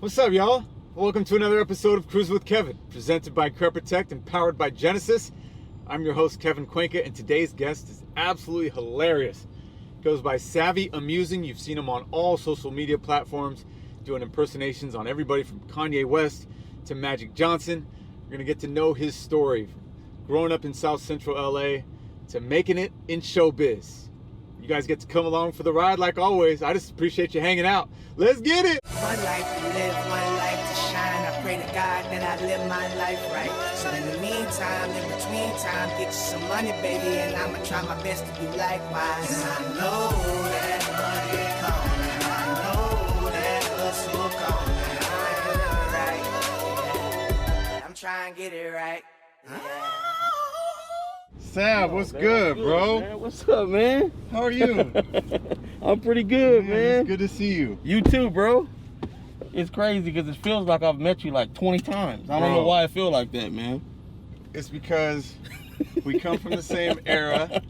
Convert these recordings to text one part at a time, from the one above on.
What's up, y'all? Welcome to another episode of Cruisin with Kevin, presented by KevinCuencaTV and powered by Genesis. I'm your host, Kevin Cuenca, and today's guest is absolutely hilarious. Goes by Savvy Amusing. You've seen him on all social media platforms, doing impersonations on everybody from Kanye West to Magic Johnson. We're gonna get to know his story, growing up in South Central LA to making it in showbiz. You guys get to come along for the ride like always. I just appreciate you hanging out. Let's get it. One life to live, one life to shine. I pray to God that I live my life right. So in the meantime, in between time, get you some money, baby, and I'ma try my best to do likewise. And I know that money coming, I know that hustle coming. I'm trying to get it right. Yeah. Sav, what's good, bro? Man? What's up, man? How are you? I'm pretty good, man. It's good to see you. You too, bro. It's crazy because it feels like I've met you like 20 times. I don't know why I feel like that, man. It's because we come from the same era.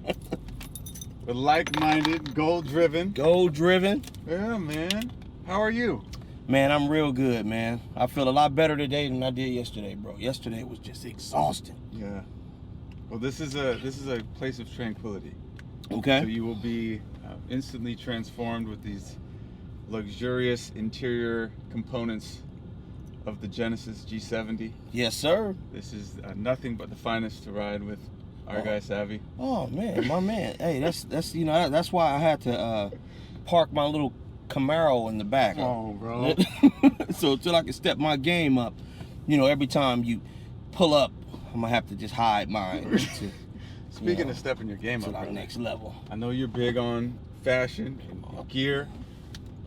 We're like-minded, goal-driven. Goal-driven. Yeah, man. How are you? Man, I'm real good, man. I feel a lot better today than I did yesterday, bro. Yesterday was just exhausting. Yeah. Well, this is a place of tranquility. Okay. So you will be instantly transformed with these luxurious interior components of the Genesis G70. Yes, sir. This is nothing but the finest to ride with our guy Savvy. Oh man, my man. Hey, that's you know that's why I had to park my little Camaro in the back. Oh, bro. So till I can step my game up, you know, every time you pull up, I'm gonna have to just hide mine. Speaking of stepping your game to up, our brother, next level. I know you're big on fashion and gear.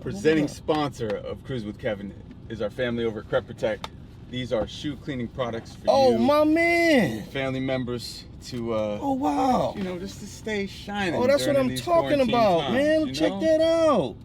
Presenting sponsor of Cruisin with Kevin is our family over at Crep Protect. These are shoe cleaning products for Oh, you, my man. family members to Oh, wow. you know, just to stay shining. Oh, that's what during I'm these talking quarantine about, times, man. you Check know? that out.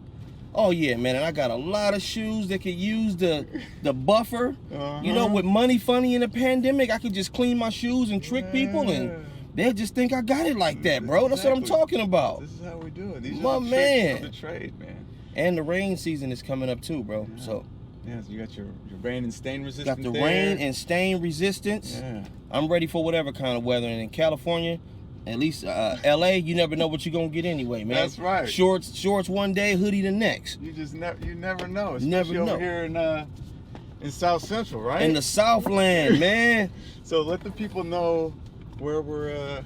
Oh yeah, man, and I got a lot of shoes that could use the buffer. You know, with money funny in the pandemic, I could just clean my shoes and trick people, and they'll just think I got it like that, bro. That's what I'm talking about. This is how we do it. These My are the man. tricks of the trade, man. And the rain season is coming up too, bro. Yeah. So Yeah, so you got your rain and stain resistance. got the there. rain and stain resistance. Yeah. I'm ready for whatever kind of weather. And in California, at least LA, you never know what you're gonna get anyway, man. That's right. Shorts one day, hoodie the next. You just you never know. Especially Never know. over here in South Central, right? In the Southland, man. So let the people know where we're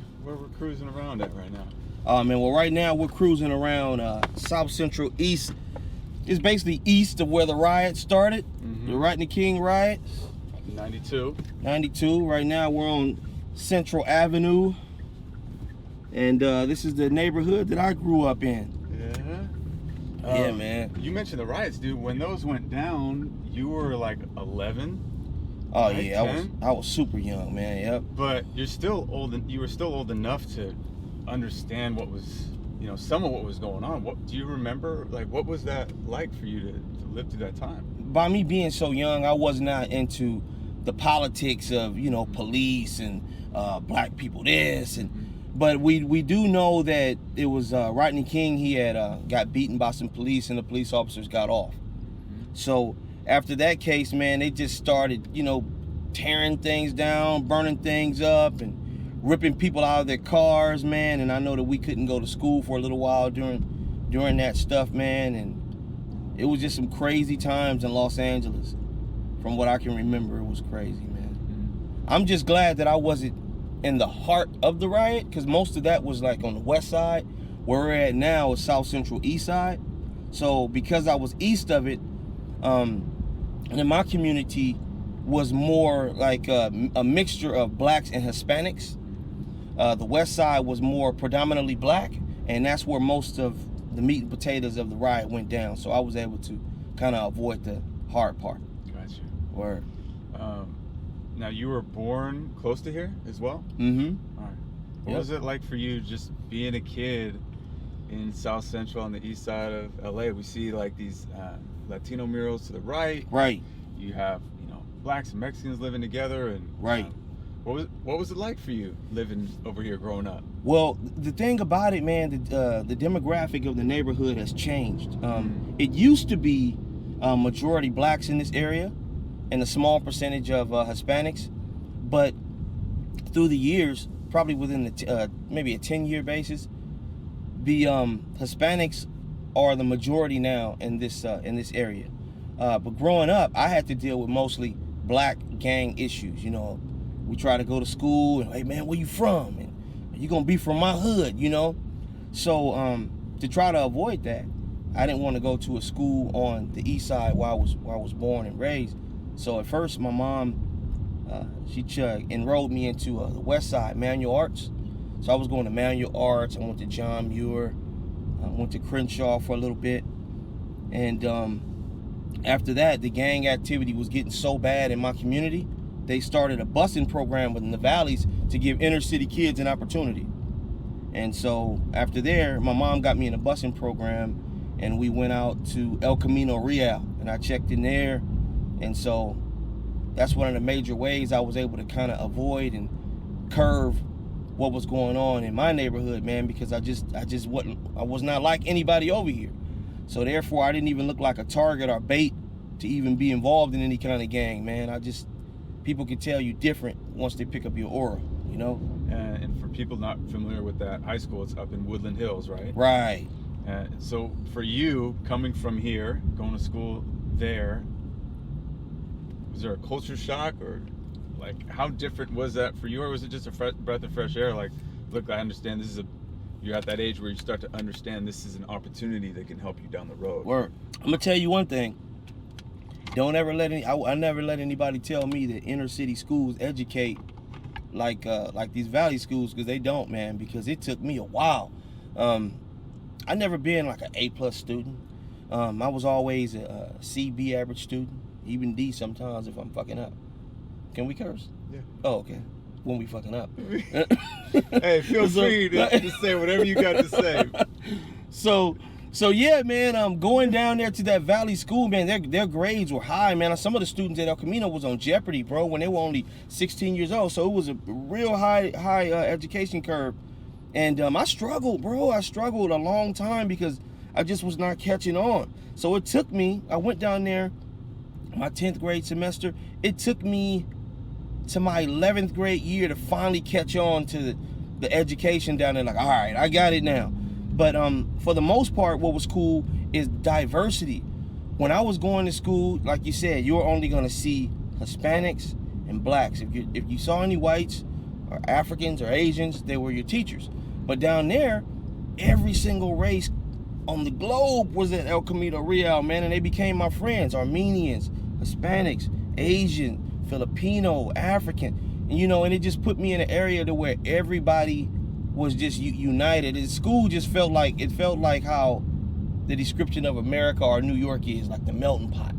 cruising around at right now. Man, well, right now we're cruising around South Central East. It's basically east of where the riot started, the Rodney King riot. 92. 92. Right now we're on Central Avenue. And this is the neighborhood that I grew up in. Yeah. Yeah, man. You mentioned the riots, dude. When those went down, you were like 11. Oh, right, yeah, 10? I was super young, man. Yep. But you're still old. You were still old enough to understand what was, you know, some of what was going on. What do you remember? Like, what was that like for you to live through that time? By me being so young, I was not into the politics of, you know, police and black people this and. But we do know that it was Rodney King. He had got beaten by some police, and the police officers got off. So after that case, man, they just started, you know, tearing things down, burning things up, and ripping people out of their cars, man. And I know that we couldn't go to school for a little while during that stuff, man. And it was just some crazy times in Los Angeles. From what I can remember, it was crazy, man. I'm just glad that I wasn't in the heart of the riot, because most of that was like on the west side. Where we're at now is South Central East side. So because I was east of it, and then my community was more like a mixture of blacks and Hispanics. The west side was more predominantly black, and that's where most of the meat and potatoes of the riot went down. So I was able to kind of avoid the hard part. Gotcha. Word. Now, you were born close to here as well? Mm-hmm. All right. What was it like for you just being a kid in South Central on the east side of LA? We see like these Latino murals to the right. Right. You have, you know, blacks and Mexicans living together. And Right. What was it like for you living over here growing up? Well, the thing about it, man, the demographic of the neighborhood has changed. It used to be majority blacks in this area and a small percentage of Hispanics. But through the years, probably within the maybe a 10-year basis, the Hispanics are the majority now in this area. But growing up, I had to deal with mostly black gang issues. You know, we try to go to school and, hey man, where you from? And you gonna be from my hood, you know? So to try to avoid that, I didn't want to go to a school on the east side where I was born and raised. So at first, my mom, she enrolled me into the west side, Manual Arts. So I was going to Manual Arts. I went to John Muir. I went to Crenshaw for a little bit. And after that, the gang activity was getting so bad in my community, they started a busing program within the valleys to give inner city kids an opportunity. And so after there, my mom got me in a busing program, and we went out to El Camino Real, and I checked in there. And so that's one of the major ways I was able to kind of avoid and curve what was going on in my neighborhood, man, because I was not like anybody over here. So therefore, I didn't even look like a target or bait to even be involved in any kind of gang, man. People can tell you different once they pick up your aura, you know? And for people not familiar with that high school, it's up in Woodland Hills, right? Right. So for you, coming from here, going to school there, was there a culture shock, or like how different was that for you, or was it just a breath of fresh air? Like, look, I understand you're at that age where you start to understand this is an opportunity that can help you down the road. Word. I'm gonna tell you one thing. Don't ever I never let anybody tell me that inner city schools educate like these valley schools, because they don't, man. Because it took me a while. I never been like an A+ student. I was always a C/B average student, even D sometimes if I'm fucking up. Can we curse? Yeah. Oh, okay. When we fucking up. Hey, feel free to say whatever you got to say. So yeah, man, going down there to that valley school, man, their grades were high, man. Some of the students at El Camino was on Jeopardy, bro, when they were only 16 years old. So it was a real high education curve. And I struggled, bro. I struggled a long time because I just was not catching on. So it took me, I went down there my 10th grade semester. It took me to my 11th grade year to finally catch on to the education down there. Like, all right, I got it now. But for the most part, what was cool is diversity. When I was going to school, like you said, you're only going to see Hispanics and blacks. If you saw any whites or Africans or Asians, they were your teachers. But down there, every single race on the globe was at El Camino Real, man, and they became my friends. Armenians, Hispanics, Asian, Filipino, African, and and it just put me in an area to where everybody was just united. And school just felt like how the description of America or New York is, like the melting pot.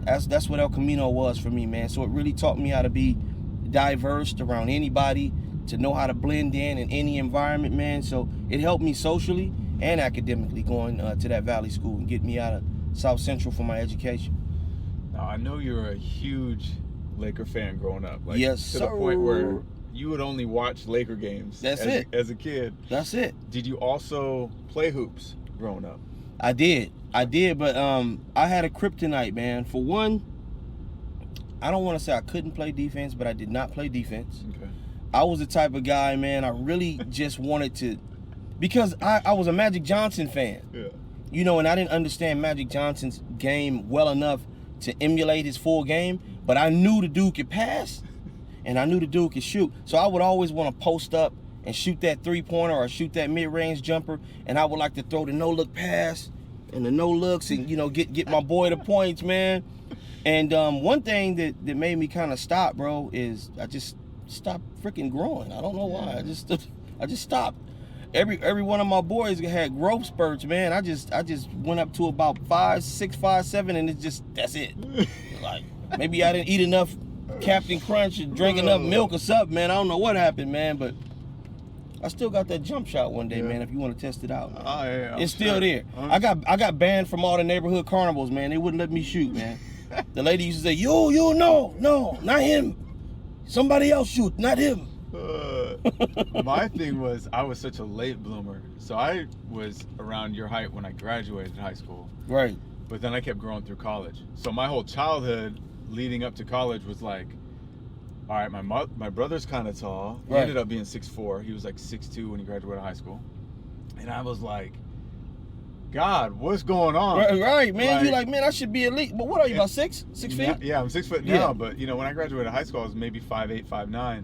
That's what El Camino was for me, man. So it really taught me how to be diverse around anybody, to know how to blend in any environment, man. So it helped me socially and academically going to that valley school and get me out of South Central for my education. Now, I know you're a huge Laker fan growing up. Like, yes, to the point where you would only watch Laker games as a kid. That's it. Did you also play hoops growing up? I did, but I had a kryptonite, man. For one, I don't want to say I couldn't play defense, but I did not play defense. Okay. I was the type of guy, man, I really just wanted to, because I was a Magic Johnson fan. Yeah. And I didn't understand Magic Johnson's game well enough to emulate his full game, but I knew the dude could pass, and I knew the dude could shoot. So I would always want to post up and shoot that three-pointer or shoot that mid-range jumper, and I would like to throw the no-look pass and the no-looks and, get my boy the points, man. And one thing that made me kind of stop, bro, is I just stopped freaking growing. I don't know why. I just stopped. Every one of my boys had growth spurts, man. I just went up to about 5'6", 5'7", and that's it. Like, maybe I didn't eat enough Captain Crunch and drink enough milk or something, man. I don't know what happened, man, but I still got that jump shot one day, man, if you want to test it out. Yeah, it's still there. I got banned from all the neighborhood carnivals, man. They wouldn't let me shoot, man. The lady used to say, you, no, not him. Somebody else shoot, not him. My thing was, I was such a late bloomer. So I was around your height when I graduated high school. Right. But then I kept growing through college. So my whole childhood leading up to college was like, all right, my brother's kind of tall. He ended up being 6'4". He was like 6'2" when he graduated high school. And I was like, God, what's going on? Right, man. You're like, man, I should be elite. But what are you, about 6 feet? Yeah, I'm 6 foot now. But, you know, when I graduated high school, I was maybe 5'8", 5'9".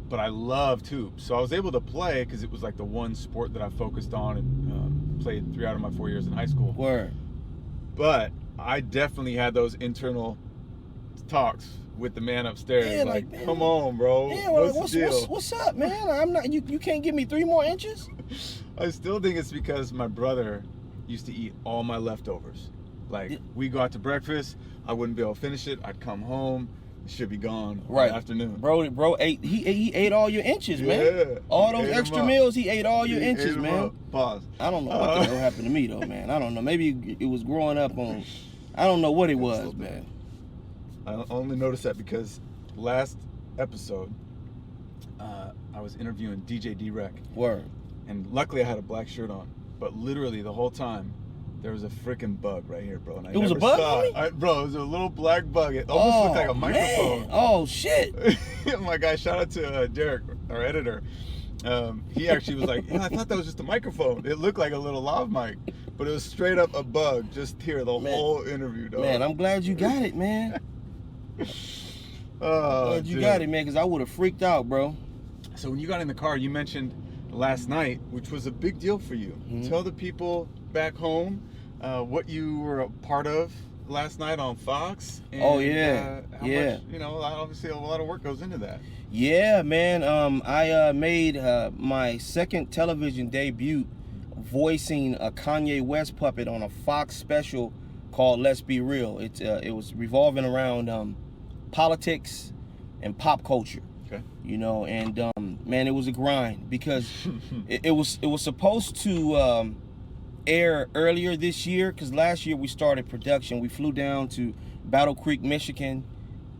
But I loved hoops. So I was able to play because it was like the one sport that I focused on and played 3 out of my 4 years in high school. Word. But I definitely had those internal talks with the man upstairs. Yeah, like, man, come on, bro. Yeah, what's the deal? What's up, man? I'm not. You can't give me 3 more inches. I still think it's because my brother used to eat all my leftovers. Like, we go out to breakfast, I wouldn't be able to finish it. I'd come home, it should be gone in the afternoon. Bro ate. He ate all your inches, man. All those extra meals, he ate all your inches, man. Pause. I don't know what the hell happened to me though, man. I don't know. Maybe it was growing up on. I don't know what it was, man. I only noticed that because last episode, I was interviewing DJ D-Rec. Word. And luckily I had a black shirt on. But literally the whole time, there was a freaking bug right here, bro. And I it was a never bug, saw it. Bro, it was a little black bug. It almost looked like a microphone. Man. Oh, shit. My guy, shout out to Derek, our editor. He actually was like, I thought that was just a microphone. It looked like a little lav mic. But it was straight up a bug just here the whole interview, dog. Man, I'm glad you got it, man. Glad you got it, man, because I would have freaked out, bro. So when you got in the car, you mentioned last night, which was a big deal for you. Mm-hmm. Tell the people back home what you were a part of last night on Fox. And, how much, you know, obviously a lot of work goes into that. Yeah, man. I made my second television debut voicing a Kanye West puppet on a Fox special called Let's Be Real. It was revolving around politics and pop culture. Okay. You know, and man, it was a grind because it was supposed to air earlier this year, because last year we started production. We flew down to Battle Creek, Michigan,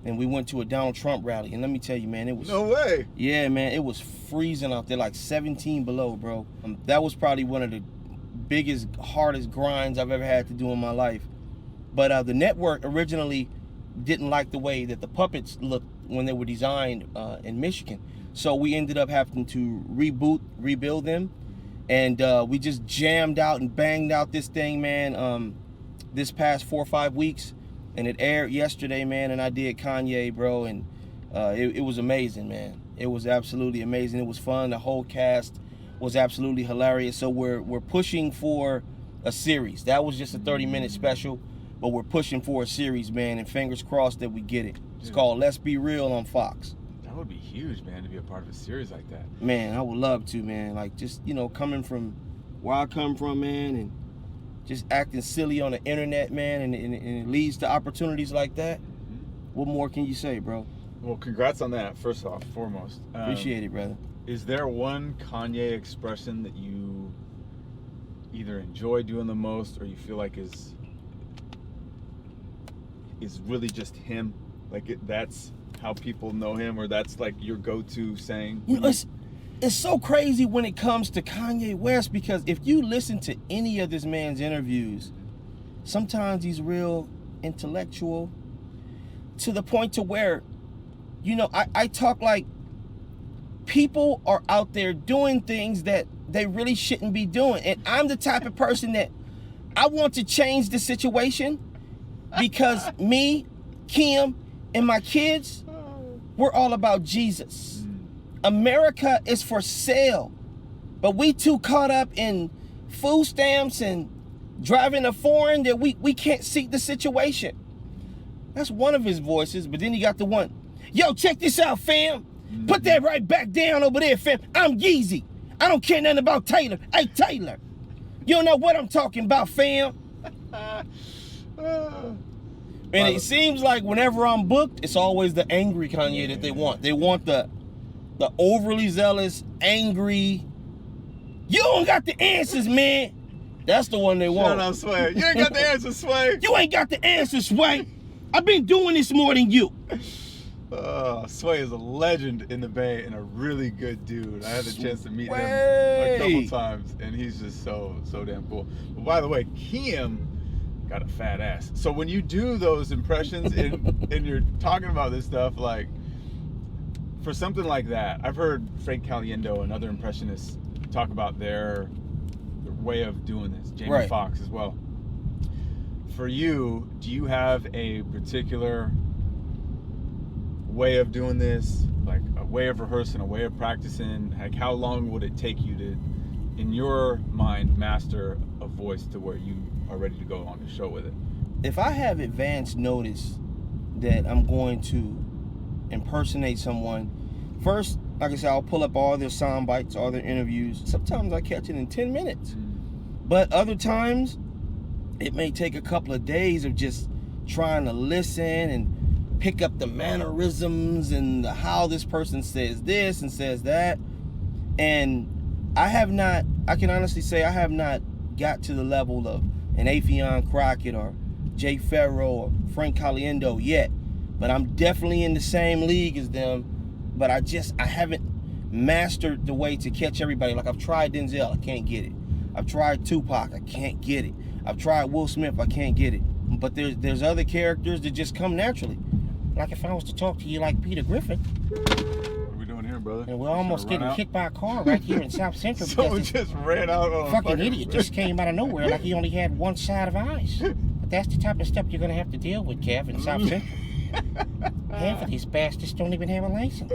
and we went to a Donald Trump rally. And let me tell you, man, it was... No way! Yeah, man, it was freezing out there, like 17 below, bro. That was probably one of the biggest, hardest grinds I've ever had to do in my life. But the network originally didn't like the way that the puppets looked when they were designed in Michigan. So we ended up having to rebuild them. And we just jammed out and banged out this thing, man, this past 4 or 5 weeks. And it aired yesterday, man, and I did Kanye, bro. And it was amazing, man. It was absolutely amazing. It was fun. The whole cast was absolutely hilarious. So we're pushing for a series. That was just a 30-minute special, but we're pushing for a series, man, and fingers crossed that we get it. It's called Let's Be Real on Fox. That would be huge, man, to be a part of a series like that. Man, I would love to, man. Like, just, you know, coming from where I come from, man, and just acting silly on the internet, man, and it leads to opportunities like that. Mm-hmm. What more can you say, bro? Well, congrats on that, first off, foremost. Appreciate it, brother. Is there one Kanye expression that you either enjoy doing the most or you feel like is really just him? Like, that's how people know him, or that's like your go-to saying? You know, it's so crazy when it comes to Kanye West, because if you listen to any of this man's interviews, sometimes he's real intellectual to the point to where, you know, I talk like people are out there doing things that they really shouldn't be doing. And I'm the type of person that I want to change the situation, because me, Kim, and my kids, we're all about Jesus. America is for sale, but we too caught up in food stamps and driving a foreign that we can't see the situation. That's one of his voices, but then you got the one, yo, check this out, fam. Put that right back down over there, fam. I'm Yeezy. I don't care nothing about Taylor. Hey, Taylor, you don't know what I'm talking about, fam. And it seems like whenever I'm booked, it's always the angry Kanye that they want. They want the overly zealous, angry, you don't got the answers, man. That's the one they want. Shut up, Sway. You ain't got the answers, Sway. You ain't got the answers, Sway. I've been doing this more than you. Sway is a legend in the Bay and a really good dude. I had the chance to meet him a couple times, and he's just so damn cool. But by the way, Kim got a fat ass. So when you do those impressions and you're talking about this stuff, like for something like that, I've heard Frank Caliendo and other impressionists talk about their way of doing this. Jamie Right. Foxx as well. For you, do you have a particular way of doing this, like a way of rehearsing, a way of practicing? Like how long would it take you to, in your mind, master a voice to where you are ready to go on the show with it? If I have advance notice that I'm going to impersonate someone, first, like I said, I'll pull up all their sound bites, all their interviews. Sometimes I catch it in 10 minutes. But other times, it may take a couple of days of just trying to listen and pick up the mannerisms and how this person says this and says that. And I can honestly say I have not got to the level of an Affion Crockett or Jay Farrow or Frank Caliendo yet. But I'm definitely in the same league as them. But I haven't mastered the way to catch everybody. Like I've tried Denzel, I can't get it. I've tried Tupac, I can't get it. I've tried Will Smith, I can't get it. But there's other characters that just come naturally. Like if I was to talk to you like Peter Griffin. What are we doing here, brother? And we're almost getting kicked by a car right here in South Central. Someone just ran out on a fucking idiot just came out of nowhere like he only had one side of eyes. But that's the type of stuff you're gonna have to deal with, Kev, in South Central. Half of these bastards don't even have a license.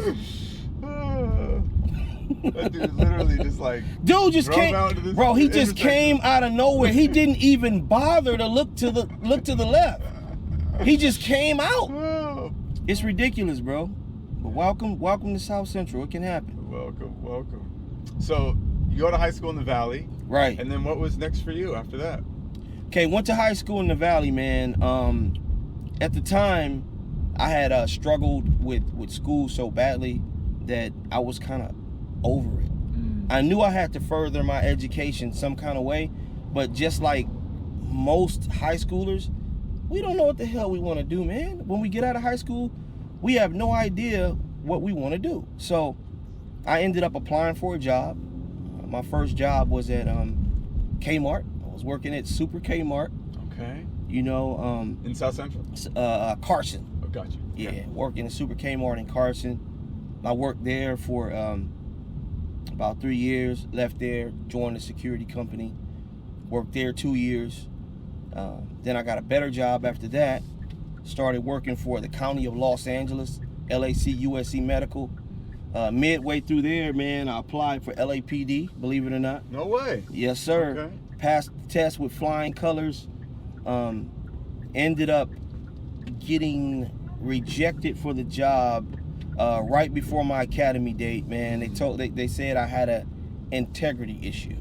That dude literally just like dude just came, bro. He just came out of nowhere. He didn't even bother to look to the left. He just came out. It's ridiculous, bro. But welcome to South Central. It can happen. Welcome. So you go to high school in the Valley, right? And then what was next for you after that? Okay, went to high school in the Valley, man. At the time, I had struggled with school so badly that I was kind of over it. I knew I had to further my education some kind of way, but just like most high schoolers, we don't know what the hell we want to do, man. When we get out of high school, we have no idea what we want to do. So I ended up applying for a job. My first job was at Kmart. I was working at Super Kmart. Okay. You know, in South Central? Carson. Oh, got you. Yeah, working at Super Kmart in Carson. I worked there for about 3 years, left there, joined a security company, worked there 2 years. Then I got a better job after that, started working for the County of Los Angeles, LAC USC Medical. Midway through there, man, I applied for LAPD, believe it or not. No way. Yes, sir. Okay. Passed the test with flying colors. Ended up getting rejected for the job right before my academy date, man. They said I had a integrity issue.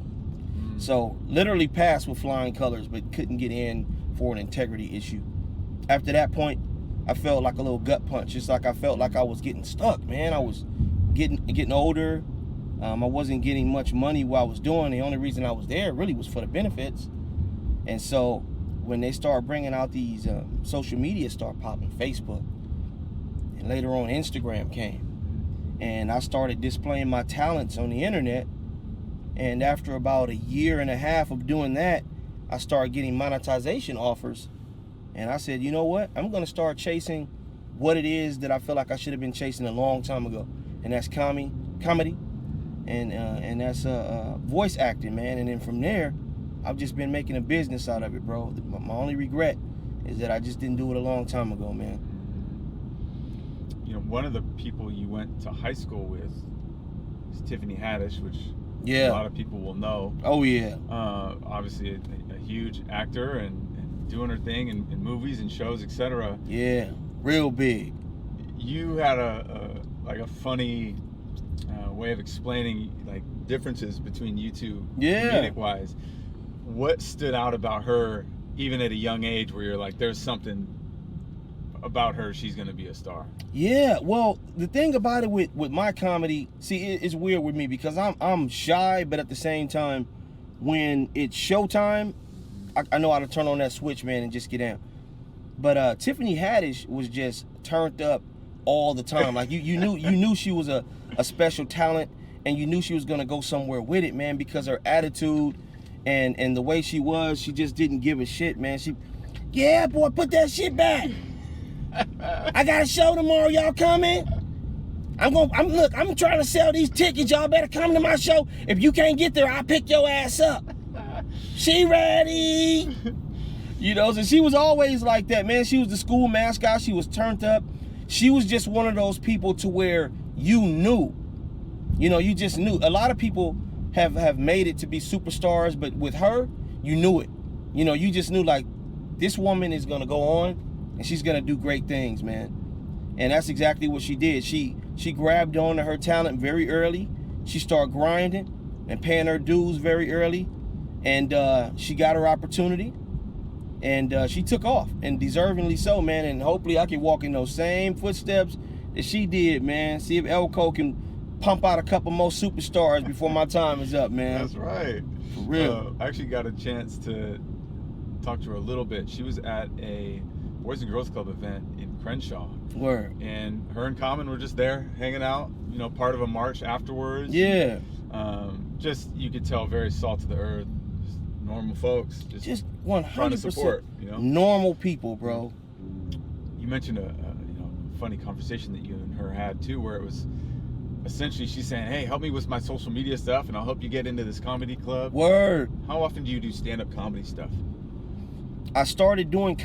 So literally passed with flying colors, but couldn't get in for an integrity issue. After that point, I felt like a little gut punch. It's like I felt like I was getting stuck, man. I was getting older. I wasn't getting much money while I was doing. The only reason I was there really was for the benefits. And so when they start bringing out these social media start popping, Facebook, and later on Instagram came, and I started displaying my talents on the internet. And after about 1.5 years of doing that, I started getting monetization offers. And I said, you know what? I'm going to start chasing what it is that I feel like I should have been chasing a long time ago. And that's comedy, and that's voice acting, man. And then from there, I've just been making a business out of it, bro. My only regret is that I just didn't do it a long time ago, man. You know, one of the people you went to high school with is Tiffany Haddish, which a lot of people will know. Oh, yeah. Obviously a huge actor and doing her thing in movies and shows, etc. Yeah, real big. You had a funny way of explaining like differences between you two, comedic wise. What stood out about her, even at a young age, where you're like, there's something about her, she's gonna be a star? Yeah, well, the thing about it with my comedy, see, it's weird with me because I'm shy, but at the same time, when it's showtime, I know how to turn on that switch, man, and just get down. But Tiffany Haddish was just turned up all the time. Like you knew she was a special talent, and you knew she was gonna go somewhere with it, man, because her attitude and the way she was, she just didn't give a shit, man. Yeah, boy, put that shit back. I got a show tomorrow. Y'all coming? I'm trying to sell these tickets. Y'all better come to my show. If you can't get there, I'll pick your ass up. She ready. You know, so she was always like that, man. She was the school mascot. She was turned up. She was just one of those people to where you knew. You know, you just knew. A lot of people have made it to be superstars, but with her, you knew it. You know, you just knew, like, this woman is going to go on, and she's going to do great things, man. And that's exactly what she did. She grabbed on to her talent very early. She started grinding and paying her dues very early. And she got her opportunity. And she took off, and deservingly so, man. And hopefully I can walk in those same footsteps that she did, man. See if Elko can pump out a couple more superstars before my time is up, man. That's right. For real. I actually got a chance to talk to her a little bit. She was at a Boys and Girls Club event in Crenshaw. Word. And her and Common were just there hanging out, you know, part of a march afterwards. Yeah. Just, you could tell, very salt to the earth. Just normal folks. Just 100% trying to support, you know. Normal people, bro. You mentioned a funny conversation that you and her had too, where it was essentially she's saying, hey, help me with my social media stuff and I'll help you get into this comedy club. Word. How often do you do stand-up comedy stuff? I started doing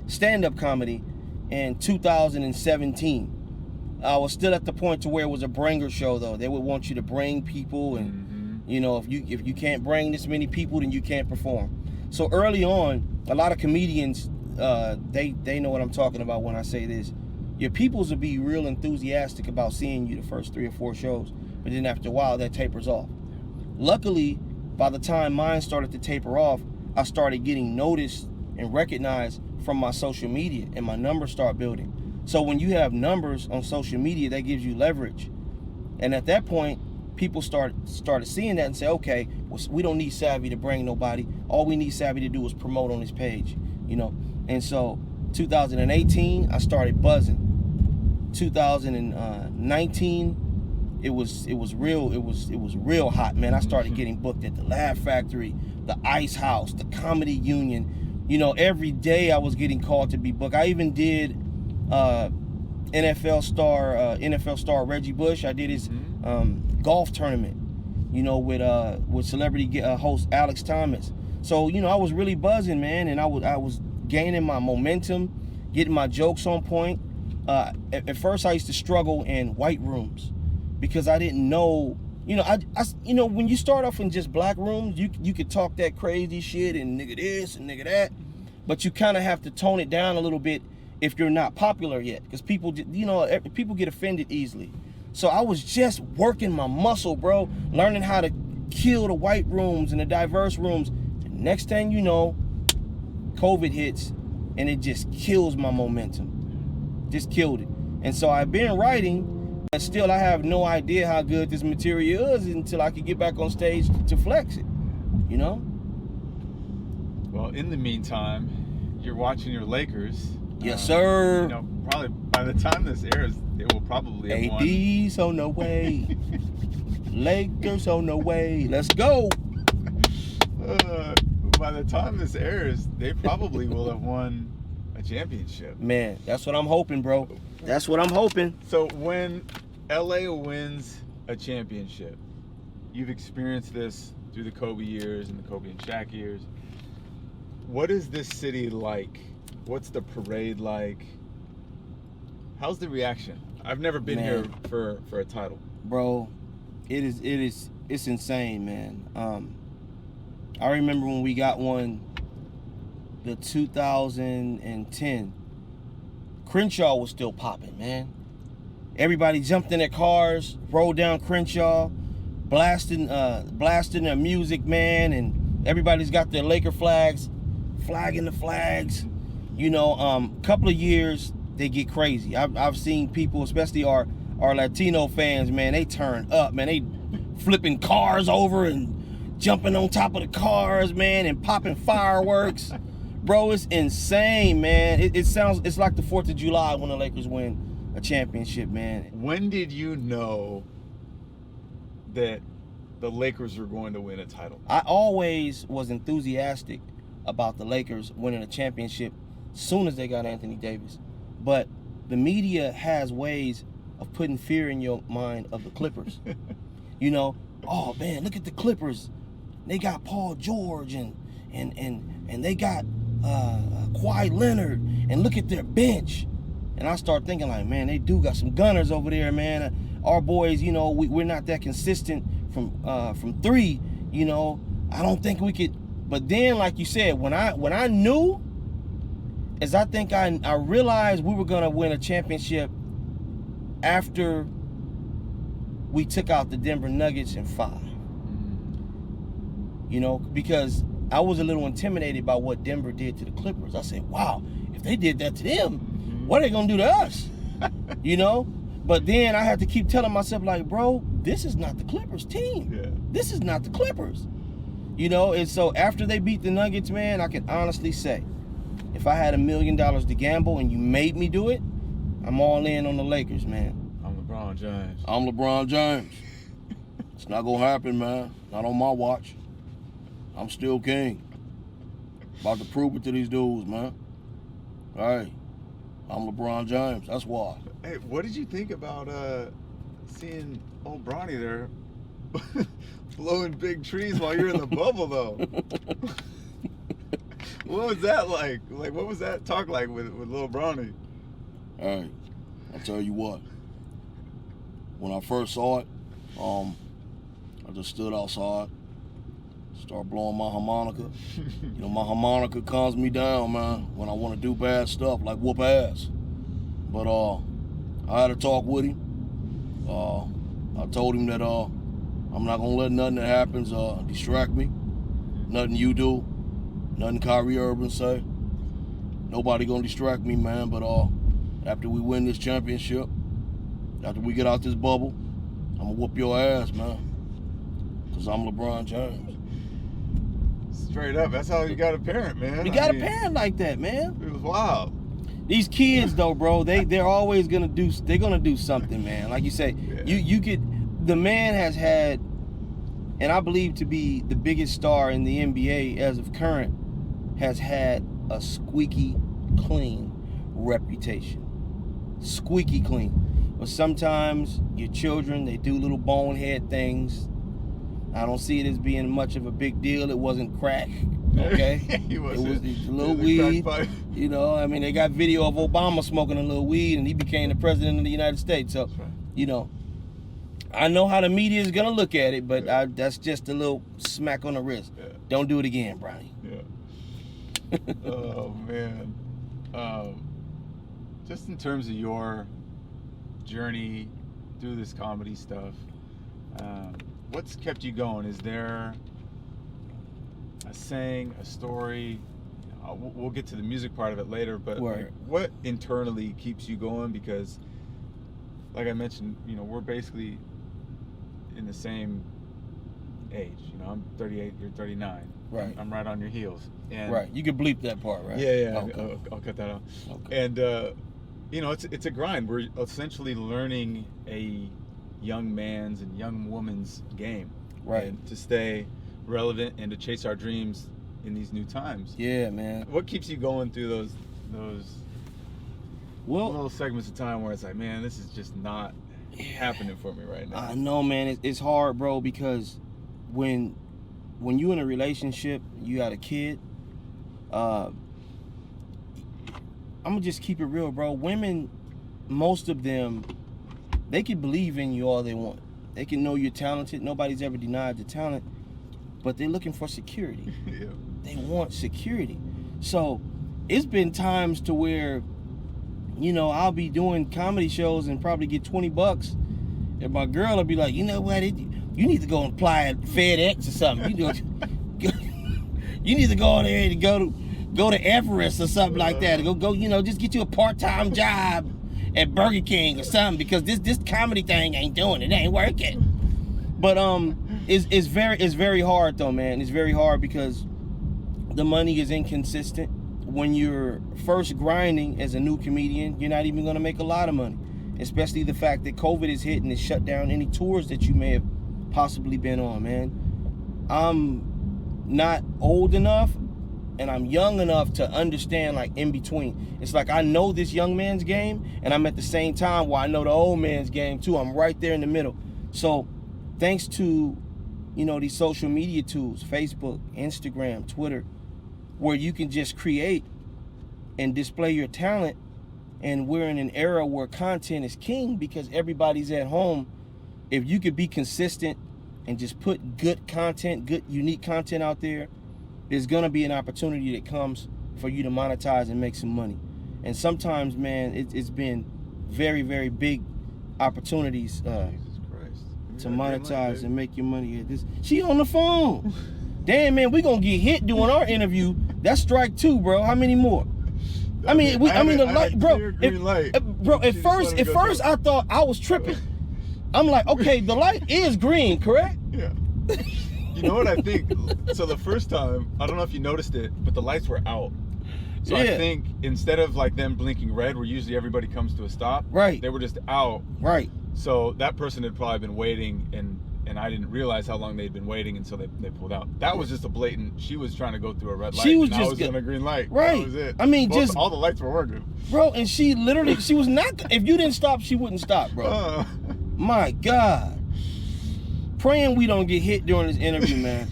stand-up comedy in 2017. I was still at the point to where it was a bringer show, though. They would want you to bring people, and you know, if you can't bring this many people, then you can't perform. So early on, a lot of comedians, they know what I'm talking about when I say this. Your peoples will be real enthusiastic about seeing you the first 3 or 4 shows, but then after a while, that tapers off. Luckily, by the time mine started to taper off, I started getting noticed and recognized from my social media, and my numbers start building. So when you have numbers on social media, that gives you leverage. And at that point, people started seeing that and say, okay, well, we don't need Savvy to bring nobody. All we need Savvy to do is promote on his page, you know. And so 2018, I started buzzing. 2019, it was real hot, man. I started getting booked at the Laugh Factory, the Ice House, the Comedy Union. You know, every day I was getting called to be booked. I even did NFL star Reggie Bush. I did his golf tournament, you know, with celebrity host Alex Thomas. So, you know, I was really buzzing, man, and I was gaining my momentum, getting my jokes on point. At first I used to struggle in white rooms because I didn't know, you know, I when you start off in just black rooms, you could talk that crazy shit and nigga this and nigga that, but you kind of have to tone it down a little bit if you're not popular yet, because people get offended easily. So I was just working my muscle, bro, learning how to kill the white rooms and the diverse rooms. The next thing you know, COVID hits and it just kills my momentum. Just killed it. And so I've been writing, but still I have no idea how good this material is until I can get back on stage to flex it, you know? Well, in the meantime, you're watching your Lakers. Yes, sir. You know, probably by the time this airs, they will probably have won. AD's on the way. Lakers on the way. Let's go. By the time this airs, they probably will have won a championship. Man, that's what I'm hoping, bro. That's what I'm hoping. So when LA wins a championship, you've experienced this through the Kobe years and the Kobe and Shaq years. What is this city like? What's the parade like? How's the reaction? I've never been here for a title. Bro, it's insane, man. I remember when we got one, the 2010. Crenshaw was still popping, man. Everybody jumped in their cars, rode down Crenshaw, blasting their music, man, and everybody's got their Laker flags, flagging the flags. You know, couple of years they get crazy. I've seen people, especially our Latino fans, man, they turn up, man. They flipping cars over and jumping on top of the cars, man, and popping fireworks. Bro, it's insane, man. It's like the 4th of July when the Lakers win a championship, man. When did you know that the Lakers were going to win a title? I always was enthusiastic about the Lakers winning a championship soon as they got Anthony Davis. But the media has ways of putting fear in your mind of the Clippers. You know, oh man, look at the Clippers. They got Paul George and they got Kawhi Leonard, and look at their bench. And I start thinking like, man, they do got some gunners over there, man. Our boys, you know, we're not that consistent from three. You know, I don't think we could. But then, like you said, when I knew, is I think I realized we were gonna win a championship after we took out the Denver Nuggets in 5. You know, because I was a little intimidated by what Denver did to the Clippers. I said, wow, if they did that to them, what are they gonna do to us? You know? But then I had to keep telling myself, like, bro, this is not the Clippers team. Yeah. This is not the Clippers. You know, and so after they beat the Nuggets, man, I can honestly say, if I had $1 million to gamble and you made me do it, I'm all in on the Lakers, man. I'm LeBron James. I'm LeBron James. It's not gonna happen, man. Not on my watch. I'm still king. About to prove it to these dudes, man. Hey, I'm LeBron James. That's why. Hey, what did you think about seeing old Bronny there blowing big trees while you're in the bubble, though? What was that like? Like, what was that talk like with little Bronny? Hey, I'll tell you what. When I first saw it, I just stood outside, started blowing my harmonica. You know, my harmonica calms me down, man, when I want to do bad stuff like whoop ass. But I had a talk with him. I told him that I'm not gonna let nothing that happens distract me. Nothing you do, nothing Kyrie Irving say. Nobody gonna distract me, man. But after we win this championship, after we get out this bubble, I'm gonna whoop your ass, man. Cause I'm LeBron James. Straight up, that's how you got a parent, man. You got a parent like that, man. It was wild. These kids, though, bro, they're always gonna do. They're gonna do something, man. Like you say, Yeah. you could. The man has had, and I believe to be the biggest star in the NBA as of current, has had a squeaky clean reputation. Squeaky clean. But sometimes your children, they do little bonehead things. I don't see it as being much of a big deal. It wasn't crack, okay? It was a little weed. You know, I mean, they got video of Obama smoking a little weed, and he became the president of the United States. So, right. You know, I know how the media is gonna look at it, but that's just a little smack on the wrist. Yeah. Don't do it again, Bronny. Yeah. Oh man. Just in terms of your journey through this comedy stuff, what's kept you going? Is there a saying, a story? We'll get to the music part of it later, but like, what internally keeps you going? Because, like I mentioned, you know, we're basically in the same age. You know, I'm 38, you're 39. Right. I'm right on your heels. And Right. You can bleep that part, right? Yeah. Okay. I'll cut that out. Okay. And you know, it's a grind. We're essentially learning a young man's and young woman's game, Right. And to stay relevant and to chase our dreams in these new times. Yeah, man. What keeps you going through those little segments of time where it's like, man, this is just not happening for me right now? I know, man. It's hard, bro, because when you in a relationship, you got a kid. I'm gonna just keep it real, bro. Women, most of them, they can believe in you all they want. They can know you're talented. Nobody's ever denied the talent, but they're looking for security. Yeah. They want security. So it's been times to where, you know, I'll be doing comedy shows and probably get $20, and my girl will be like, you know what, you need to go and apply at FedEx or something. You need to go on there and go to Everest or something like that. Go, you know, just get you a part-time job at Burger King or something, because this comedy thing ain't doing it. It ain't working. But it's very hard though, man. It's very hard because the money is inconsistent. When you're first grinding as a new comedian, you're not even gonna make a lot of money. Especially the fact that COVID is hitting and shut down any tours that you may have possibly been on, man. I'm not old enough, and I'm young enough to understand, like, in between. It's like I know this young man's game, and I'm at the same time where I know the old man's game too. I'm right there in the middle. So thanks to, you know, these social media tools, Facebook, Instagram, Twitter, where you can just create and display your talent. And we're in an era where content is king because everybody's at home. If you could be consistent and just put good content, good, unique content out there, there's gonna be an opportunity that comes for you to monetize and make some money. And sometimes, man, it's been very, very big opportunities to monetize and make your money. She on the phone. Damn, man, we gonna get hit doing our interview. That's strike 2, bro. How many more? I mean, the light, bro. Bro, at first, I thought I was tripping. I'm like, okay, the light is green, correct? Yeah. You know what I think? So the first time, I don't know if you noticed it, but the lights were out. So I think instead of like them blinking red, where usually everybody comes to a stop, right? They were just out, right? So that person had probably been waiting, and I didn't realize how long they'd been waiting, and so they pulled out. That was just a blatant. She was trying to go through a red light. She was and just I was on a green light. Right. That was it. I mean, just all the lights were working, bro. And she literally, she was not. If you didn't stop, she wouldn't stop, bro. My God. Praying we don't get hit during this interview, man.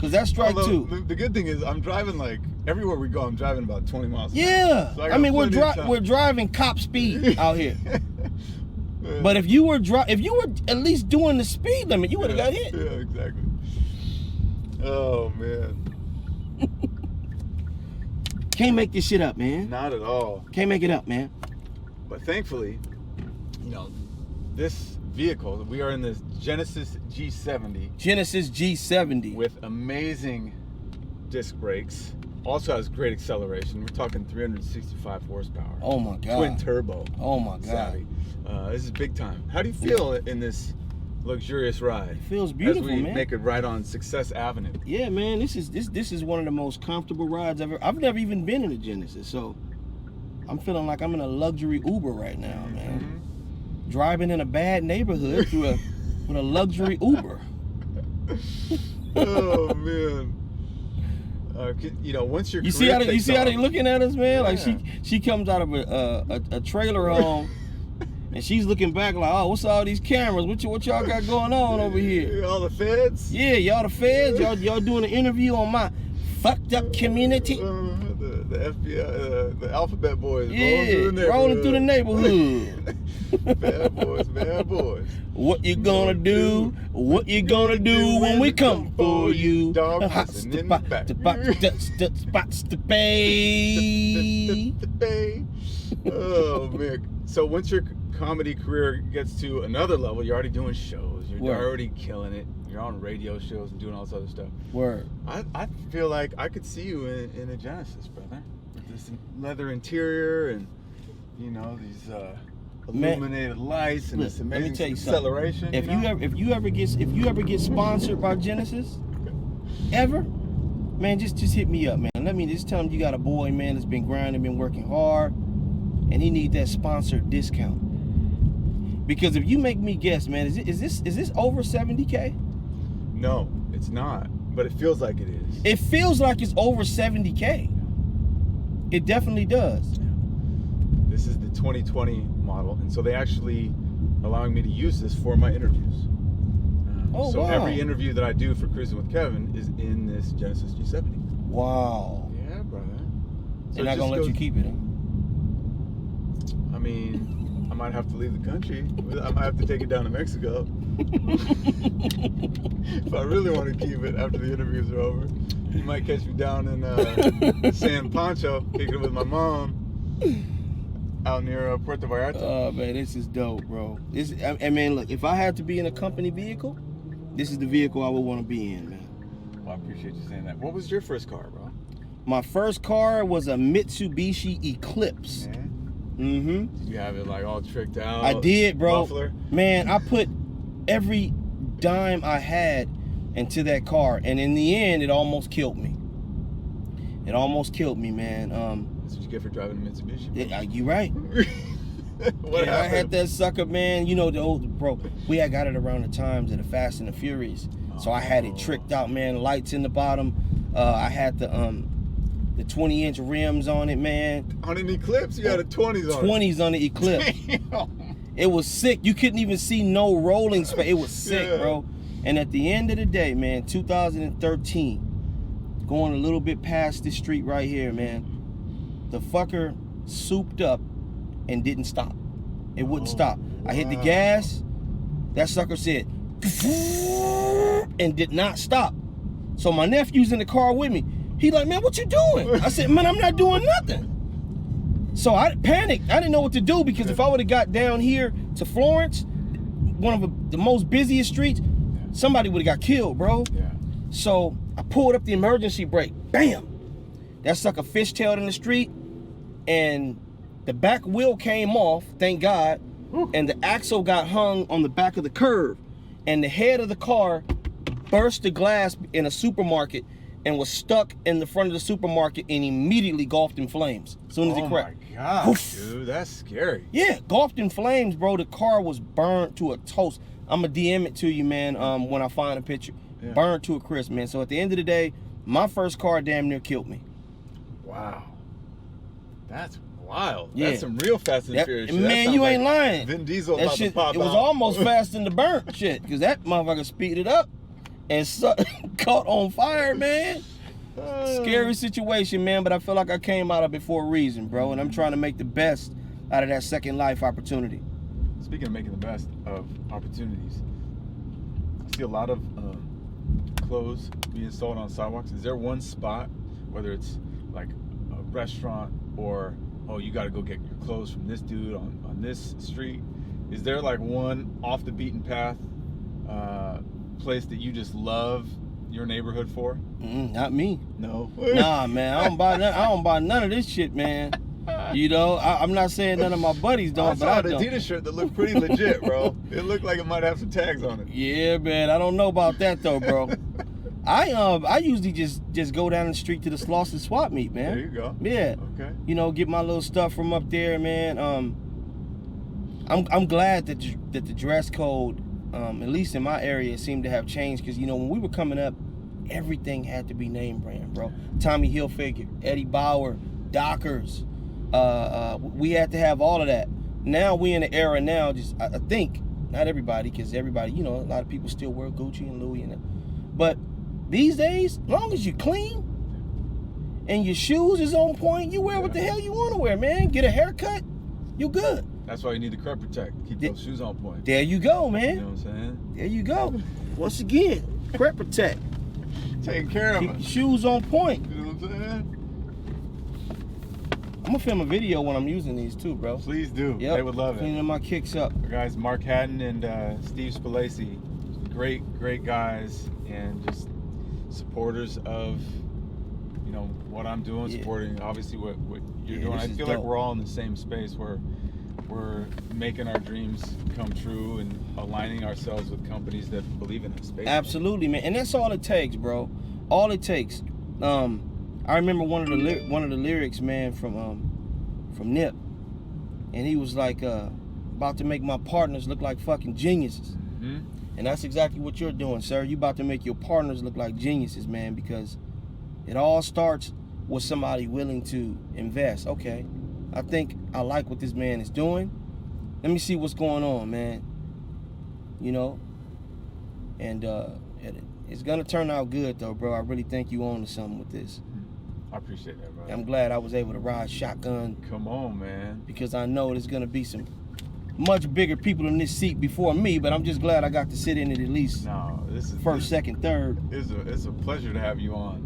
Cause that's strike 2. The good thing is I'm driving, like everywhere we go, I'm driving about 20 miles an hour. Yeah. So I mean, we're driving cop speed out here. But if you were at least doing the speed limit, you would have got hit. Yeah, exactly. Oh man. Can't make this shit up, man. Not at all. Can't make it up, man. But thankfully, you know, this vehicle, we are in this Genesis G70. Genesis G70. With amazing disc brakes. Also has great acceleration. We're talking 365 horsepower. Oh my God. Twin turbo. Oh my God. This is big time. How do you feel in this luxurious ride? It feels beautiful, as we man. Make it right on Success Avenue. Yeah, man. This is one of the most comfortable rides ever. I've never even been in a Genesis, so I'm feeling like I'm in a luxury Uber right now, man. Mm-hmm. Driving in a bad neighborhood with a luxury Uber. Oh man. You know, once you see how they looking at us, man. Yeah. Like she comes out of a trailer home, and she's looking back like, oh, what's all these cameras? What y'all got going on over here? All the feds? Yeah, y'all the feds. Y'all doing an interview on my fucked up community. The FBI, the alphabet boys. Rolling through the neighborhood. Bad boys. What you gonna do? What you gonna do when we come for you? Spots to pay. Oh man! So once your comedy career gets to another level, you're already doing shows. You're already killing it. You're on radio shows and doing all this other stuff. Word. I feel like I could see you in a Genesis, brother. With this leather interior and, you know, these illuminated lights and this amazing acceleration. If you ever get sponsored by Genesis, ever, man, just hit me up, man. Let me just tell him you got a boy, man, that's been grinding, been working hard, and he need that sponsored discount. Because if you make me guess, man, is this over 70K? No, it's not. But it feels like it is. It feels like it's over 70K. It definitely does. This is the 2020 model, and so they actually allowing me to use this for my interviews. So wow. Every interview that I do for Cruisin with Kevin is in this Genesis G70. Wow. Yeah, brother. So they're not gonna let you keep it, huh? I mean, I might have to leave the country. I might have to take it down to Mexico. If I really want to keep it after the interviews are over. You might catch me down in San Pancho, kicking it with my mom out near Puerto Vallarta. Oh, man, this is dope, bro. I mean, look, if I had to be in a company vehicle, this is the vehicle I would want to be in, man. Well, I appreciate you saying that. What was your first car, bro? My first car was a Mitsubishi Eclipse. Yeah. Mm-hmm. Did you have it like all tricked out? I did, bro. Muffler? Man, I put every dime I had into that car, and in the end, it almost killed me. It almost killed me, man. That's what you get for driving a Mitsubishi. Yeah, you right. What happened? I had that sucker, man. You know the old bro. We had got it around the times of the Fast and the Furious, so I had it tricked out, man. Lights in the bottom. I had the the 20-inch rims on it, man. On an Eclipse, you had a 20s on 20s on the Eclipse. Damn. It was sick. You couldn't even see no rolling space. It was sick, bro. And at the end of the day, man, 2013, going a little bit past this street right here, man, the fucker souped up and didn't stop. It wouldn't stop. I hit the gas. That sucker said, and did not stop. So my nephew's in the car with me. He like, man, what you doing? I said, man, I'm not doing nothing. So I panicked. I didn't know what to do because if I would have got down here to Florence, one of the most busiest streets, somebody would have got killed, bro. Yeah. So I pulled up the emergency brake. Bam! That sucker fishtailed in the street, and the back wheel came off, thank God, and the axle got hung on the back of the curb, and the head of the car burst the glass in a supermarket and was stuck in the front of the supermarket and immediately engulfed in flames as soon as it cracked. Oh my God, dude, that's scary. Yeah, engulfed in flames, bro. The car was burned to a toast. I'm gonna DM it to you, man, when I find a picture. Yeah. Burned to a crisp, man. So at the end of the day, my first car damn near killed me. Wow. That's wild. Yeah. That's some real Fast and Furious shit. Man, you ain't lying. Vin Diesel That about shit, to pop it was out. almost fast than the burnt shit, because that motherfucker speeded up and caught on fire, man. Scary situation, man, but I feel like I came out of it for a reason, bro, and I'm trying to make the best out of that second life opportunity. Speaking of making the best of opportunities, I see a lot of clothes being sold on sidewalks. Is there one spot, whether it's like a restaurant or, oh, you got to go get your clothes from this dude on this street? Is there like one off the beaten path place that you just love your neighborhood for? Not me. No. Nah, man, I don't buy none of this shit, man. You know, I'm not saying none of my buddies don't, but I saw an don't. Adidas shirt that looked pretty legit, bro. It looked like it might have some tags on it. Yeah, man, I don't know about that though, bro. I usually just go down the street to the Slauson swap meet, man. There you go. Yeah. Okay. You know, get my little stuff from up there, man. I'm glad that the dress code, at least in my area, seemed to have changed, because you know when we were coming up, everything had to be name brand, bro. Tommy Hilfiger, Eddie Bauer, Dockers. We had to have all of that. Now we in the era now, I think, not everybody, because everybody, you know, a lot of people still wear Gucci and Louis and that. But these days, as long as you clean and your shoes is on point, you wear what the hell you want to wear, man. Get a haircut, you good. That's why you need the Crep Protect. Keep those shoes on point. There you go, man. You know what I'm saying? There you go. Once again, Crep Protect. Taking care of Keep it. your shoes on point. You know what I'm saying? I'm gonna film a video when I'm using these too, bro. Please do. Yep. They would love it. Cleaning my kicks up. Our guys, Mark Haddon and Steve Spalacy, great guys, and just supporters of, you know, what I'm doing, supporting obviously what you're doing. I feel like we're all in the same space where we're making our dreams come true and aligning ourselves with companies that believe in us. Basically. Absolutely, man, and that's all it takes, bro. All it takes. I remember one of the lyrics, man, from Nip, and he was like, about to make my partners look like fucking geniuses. Mm-hmm. And that's exactly what you're doing, sir. You about to make your partners look like geniuses, man, because it all starts with somebody willing to invest. Okay, I think I like what this man is doing. Let me see what's going on, man. You know, and it's gonna turn out good, though, bro. I really think you on to something with this. I appreciate that, bro. I'm glad I was able to ride shotgun. Come on, man. Because I know there's gonna be some much bigger people in this seat before me, but I'm just glad I got to sit in it at least. No, this is first, second, third. It's a pleasure to have you on.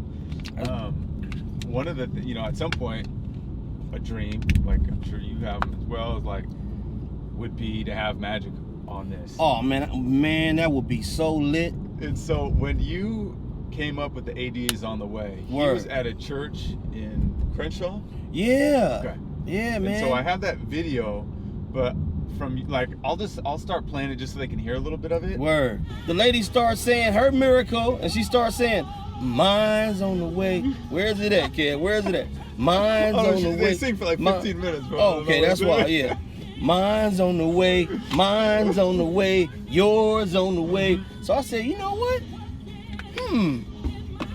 One of the, you know, at some point, a dream, like I'm sure you have as well, is like, would be to have Magic on this. Oh man, that would be so lit. And so when you came up with the ADs on the way, he was at a church in Crenshaw. Yeah. Okay. Yeah, man. And so I have that video, but from like I'll start playing it just so they can hear a little bit of it. Word. The lady starts saying her miracle, and she starts saying, "Mine's on the way." Where's it at, kid? Where's it at? Mine's on the way. They sing for like 15 minutes, bro. Oh, okay, that's why. Yeah. Mine's on the way. Mine's on the way. Yours on the way. So I said, you know what?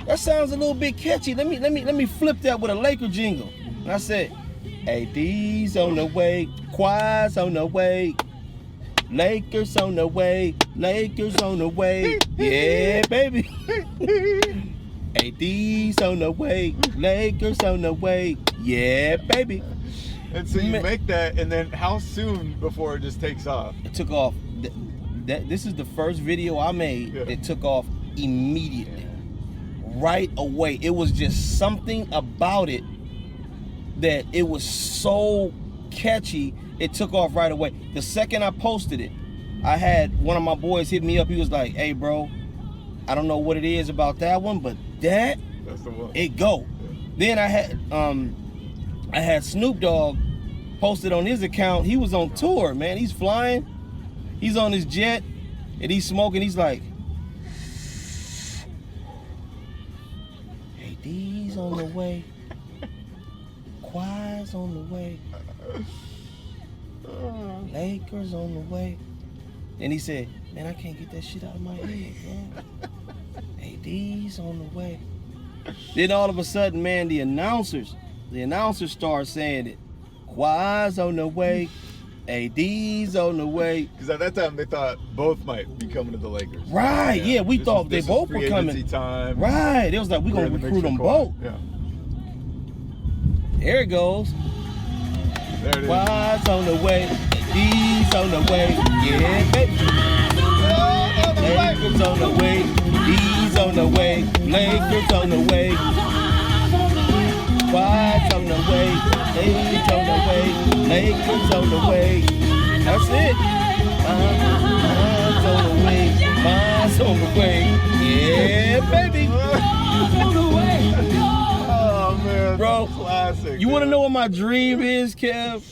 that sounds a little bit catchy. Let me flip that with a Laker jingle. And I said, AD's on the way, Quads on the way, Lakers on the way, Lakers on the way, yeah, baby. AD's on the way, Lakers on the way, yeah, baby. And so you make that, and then how soon before it just takes off? It took off. This is the first video I made that took off immediately, right away. It was just something about it that it was so catchy. It took off right away. The second I posted it, I had one of my boys hit me up. He was like, "Hey, bro, I don't know what it is about that one, but that's the one. It go." Then I had Snoop Dogg posted on his account. He was on tour, man. He's flying. He's on his jet, and he's smoking. He's like, "Hey, D's on the way. Quads on the way. Lakers on the way." And he said, "Man, I can't get that shit out of my head, man. Hey, D's on the way." Then all of a sudden, man, the announcers start saying it. Quads on the way. AD's on the way. Because at that time they thought both might be coming to the Lakers. Right, yeah, we thought they both were coming. Time. Right, it was like, we're going to recruit them both. Yeah. There it goes. There it is. Quads on the way. AD's on the way. Yeah, baby. Lakers on the way. D's on the way. Lakers on the way. Quads on the way. Lakers on the way. Lakers on the way. That's it. Mine's on the way. Mine's on the way. Yeah, baby. Oh man, bro, classic. You want to know what my dream is, Kev?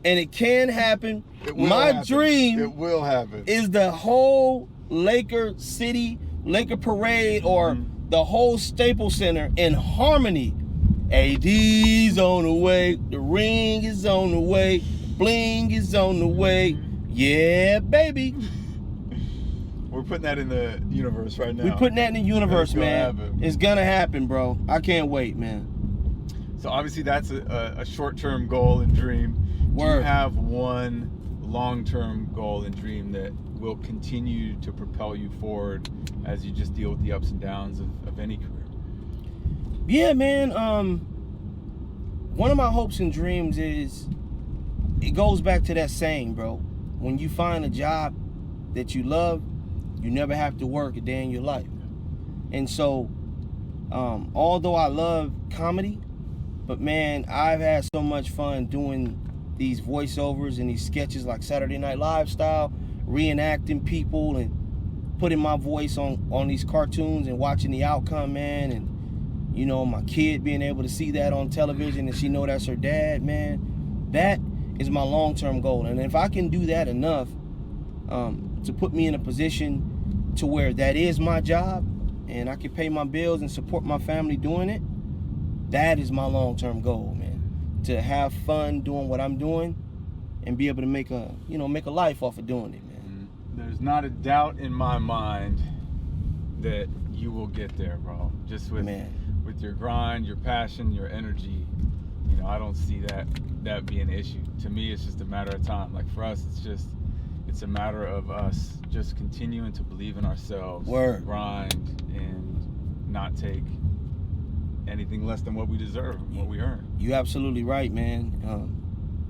And it can happen. My dream it will happen. Is the whole Laker City, Laker Parade, or the whole Staples Center in harmony. AD's on the way, the ring is on the way, bling is on the way. Yeah, baby. We're putting that in the universe right now. We're putting that in the universe, man. Happen. It's gonna happen, bro. I can't wait, man. So obviously that's a short-term goal and dream. Word. Do you have one long-term goal and dream that will continue to propel you forward as you just deal with the ups and downs of any career? Yeah, man. One of my hopes and dreams is, it goes back to that saying, bro. When you find a job that you love, you never have to work a day in your life. And so, although I love comedy, but man, I've had so much fun doing these voiceovers and these sketches like Saturday Night Live style, reenacting people and putting my voice on these cartoons and watching the outcome, man. And you know, my kid being able to see that on television and she know that's her dad, man. That is my long-term goal. And if I can do that enough to put me in a position to where that is my job and I can pay my bills and support my family doing it, that is my long-term goal, man. To have fun doing what I'm doing and be able to make a life off of doing it, man. There's not a doubt in my mind that you will get there, bro. Just with your grind, your passion, your energy, you know, I don't see that being an issue. To me, it's just a matter of time. Like for us, it's a matter of us just continuing to believe in ourselves, grind, and not take anything less than what we deserve, what we earn. You absolutely right, man.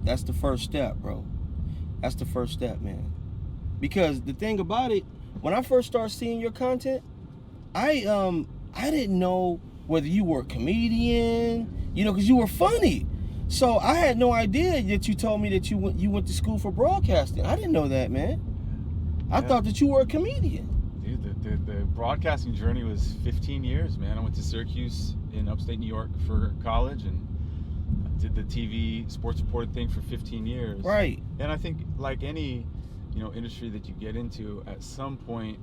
That's the first step, bro. That's the first step, man. Because the thing about it, when I first started seeing your content, I didn't know whether you were a comedian, you know, because you were funny. So I had no idea that you told me that you went to school for broadcasting. I didn't know that, man. I thought that you were a comedian. Dude, the broadcasting journey was 15 years, man. I went to Syracuse in upstate New York for college and did the TV sports reported thing for 15 years. Right. And I think like any, you know, industry that you get into, at some point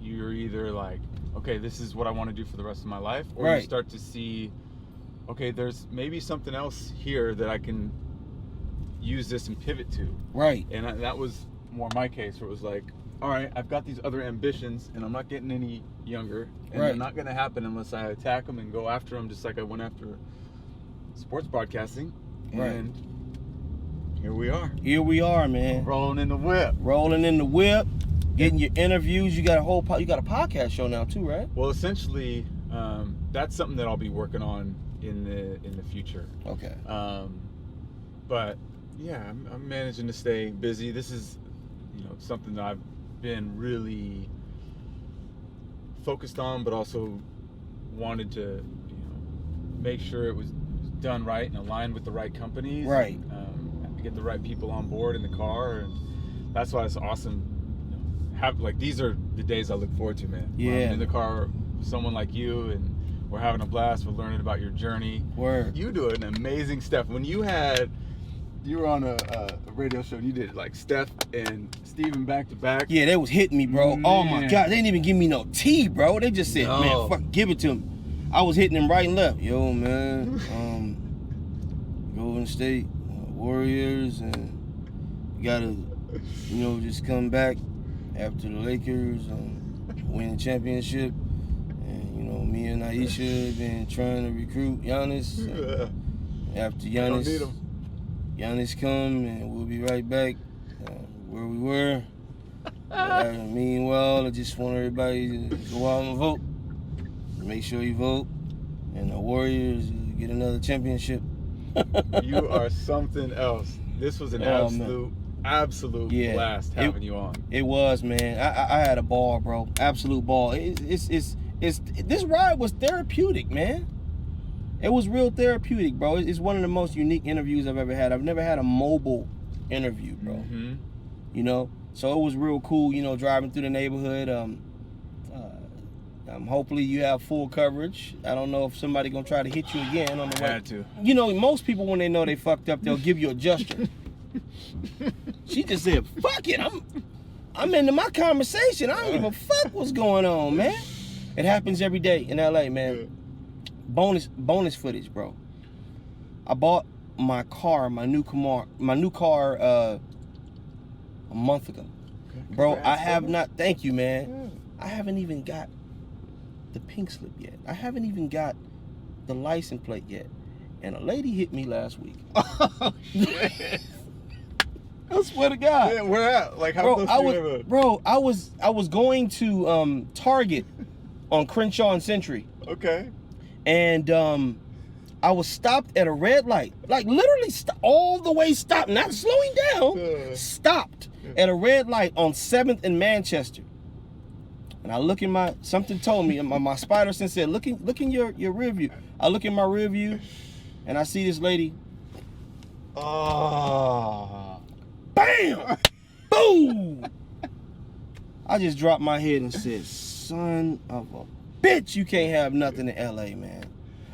you're either like, okay, this is what I want to do for the rest of my life, or you start to see, okay, there's maybe something else here that I can use this and pivot to. Right. And that was more my case, where it was like, all right, I've got these other ambitions, and I'm not getting any younger, and they're not going to happen unless I attack them and go after them, just like I went after sports broadcasting. And here we are. Here we are, man. Rolling in the whip. Rolling in the whip. Getting your interviews. You got a podcast show now too, right? Well, essentially, that's something that I'll be working on in the future. Okay. But yeah, I'm managing to stay busy. This is, something that I've been really focused on, but also wanted to, make sure it was done right and aligned with the right companies. Right. To get the right people on board in the car, and that's why it's awesome. These are the days I look forward to, man. Yeah. When I'm in the car with someone like you, and we're having a blast. We're learning about your journey. Word. You do an amazing stuff. When you were on a radio show, and you did like Steph and Steven back to back. Yeah, they was hitting me, bro. Man. Oh my God, they didn't even give me no tea, bro. They just said, man, fuck, give it to me. I was hitting them right and left. Yo, man, Golden State Warriors, and you gotta, just come back after the Lakers win the championship. And, me and Aisha been trying to recruit Giannis. After Giannis come, and we'll be right back where we were. Meanwhile, I just want everybody to go out and vote. Make sure you vote, and the Warriors get another championship. You are something else. This was an absolute blast having you on. It was, man. I had a ball, bro. Absolute ball. This ride was therapeutic, man. It was real therapeutic, bro. It's one of the most unique interviews I've ever had. I've never had a mobile interview, bro. Mm-hmm. So it was real cool, driving through the neighborhood. Hopefully you have full coverage. I don't know if somebody gonna try to hit you again on the way. Had to. Most people, when they know they fucked up, they'll give you a gesture. She just said, fuck it, I'm into my conversation. I don't give a fuck what's going on, man. It happens every day in LA, man. Yeah. Bonus footage, bro. I bought my new car a month ago. Okay. Bro, Congrats, I have brother. not, thank you, man. Yeah. I haven't even got the pink slip yet. I haven't even got the license plate yet. And a lady hit me last week. Oh, shit. I swear to God. Yeah, where at? Like, how close do you live? Bro, I was going to Target on Crenshaw and Century. Okay. And I was stopped at a red light. Like, literally all the way stopped. Not slowing down. Stopped at a red light on 7th and Manchester. And I look in something told me, my spider sense said, look in your rear view. I look in my rear view, and I see this lady. Oh. Bam! Boom! I just dropped my head and said, son of a bitch, you can't have nothing in LA, man.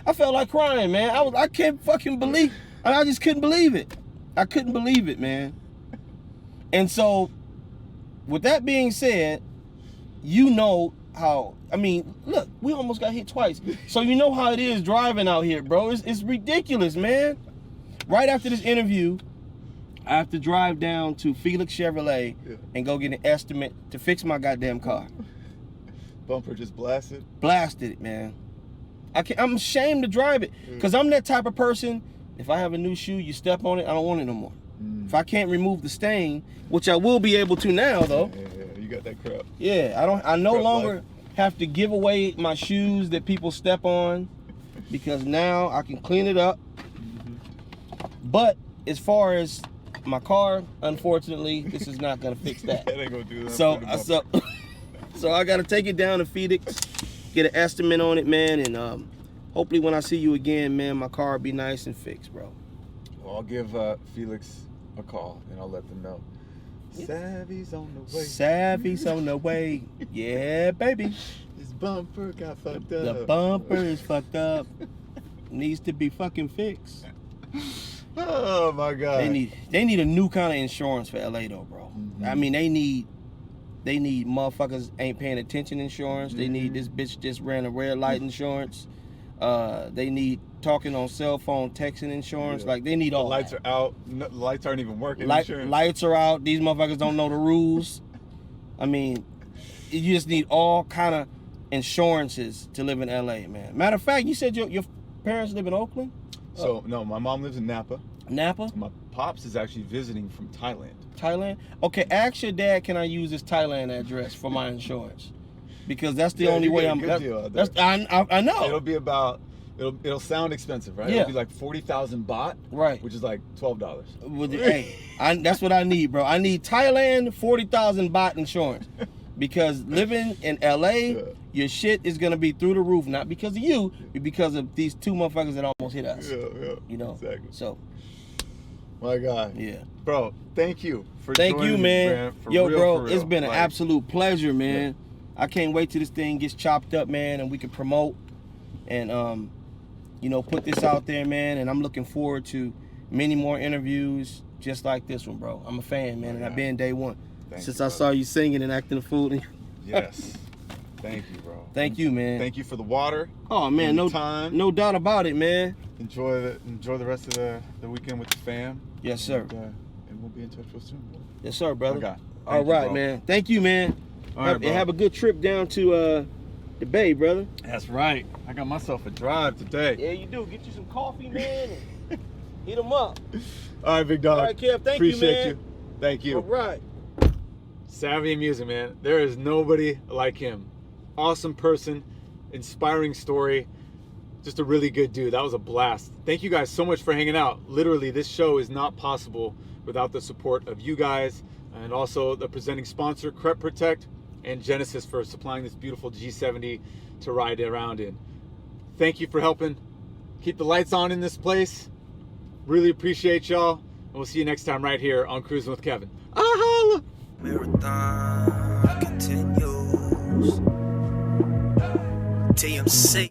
I felt like crying, man. I can't fucking believe, and I just couldn't believe it. I couldn't believe it, man. And so, with that being said, how, look, we almost got hit twice. So you know how it is driving out here, bro. It's ridiculous, man. Right after this interview, I have to drive down to Felix Chevrolet and go get an estimate to fix my goddamn car. Bumper just blasted? Blasted it, man. I'm ashamed to drive it because I'm that type of person. If I have a new shoe, you step on it, I don't want it no more. If I can't remove the stain, which I will be able to now, though. Yeah, you got that crap. Yeah, I no longer have to give away my shoes that people step on because now I can clean it up. But as far as my car, unfortunately, this is not gonna fix that. That ain't gonna do that. So I gotta take it down to Felix, get an estimate on it, man, and hopefully when I see you again, man, my car will be nice and fixed, bro. Well, I'll give Felix a call and I'll let them know. Savvy's on the way. Savvy's on the way. Yeah, baby. This bumper got fucked up. The bumper is fucked up. Needs to be fucking fixed. Oh my God. They need a new kind of insurance for LA though, bro. I mean, they need motherfuckers ain't paying attention insurance. They need this bitch just ran a red light insurance. They need talking on cell phone texting insurance. Like they need all lights that. are out. No, the lights aren't even working. Lights are out. These motherfuckers don't know the rules. I mean, you just need all kind of insurances to live in LA, man. Matter of fact, you said your parents live in Oakland? So, no, my mom lives in Napa. Napa? My pops is actually visiting from Thailand. Thailand? Okay, ask your dad, can I use this Thailand address for my insurance? Because that's the only way I'm... I know. It'll be about... It'll sound expensive, right? Yeah. It'll be like 40,000 baht, right? Which is like $12. Hey, that's what I need, bro. I need Thailand 40,000 baht insurance, because living in LA, your shit is gonna be through the roof. Not because of you, but because of these two motherfuckers that almost hit us. Yeah, you know. Exactly. So, my God. Yeah, bro. Thank you for thank you, man. Yo, real, bro, for real. it's been an absolute pleasure, man. Yeah. I can't wait till this thing gets chopped up, man, and we can promote and you know, put this out there, man, and I'm looking forward to many more interviews just like this one, bro. I'm a fan, man, and I've been day one since I saw you singing and acting a fool. Yes. Thank you, bro. Thank you, man. Thank you for the water. Oh, man, no doubt about it, man. Enjoy the rest of the weekend with the fam. Yes, sir. And we'll be in touch real soon. Yes, sir, brother. Okay. All right, man. Thank you, man. All right, bro. And have a good trip down to the Bay, brother. That's right. I got myself a drive today. Yeah, you do. Get you some coffee, man, and hit them up. All right, big dog. All right, Kev. Thank you, man. Appreciate you. Thank you. All right. Savvy in music, man. There is nobody like him. Awesome person, inspiring story, just a really good dude. That was a blast. Thank you guys so much for hanging out. Literally, this show is not possible without the support of you guys, and also the presenting sponsor, Crep Protect, and Genesis for supplying this beautiful G70 to ride around in. Thank you for helping keep the lights on in this place. Really appreciate y'all, and we'll see you next time right here on Cruisin' with Kevin. Holla! Marathon continues. TMC.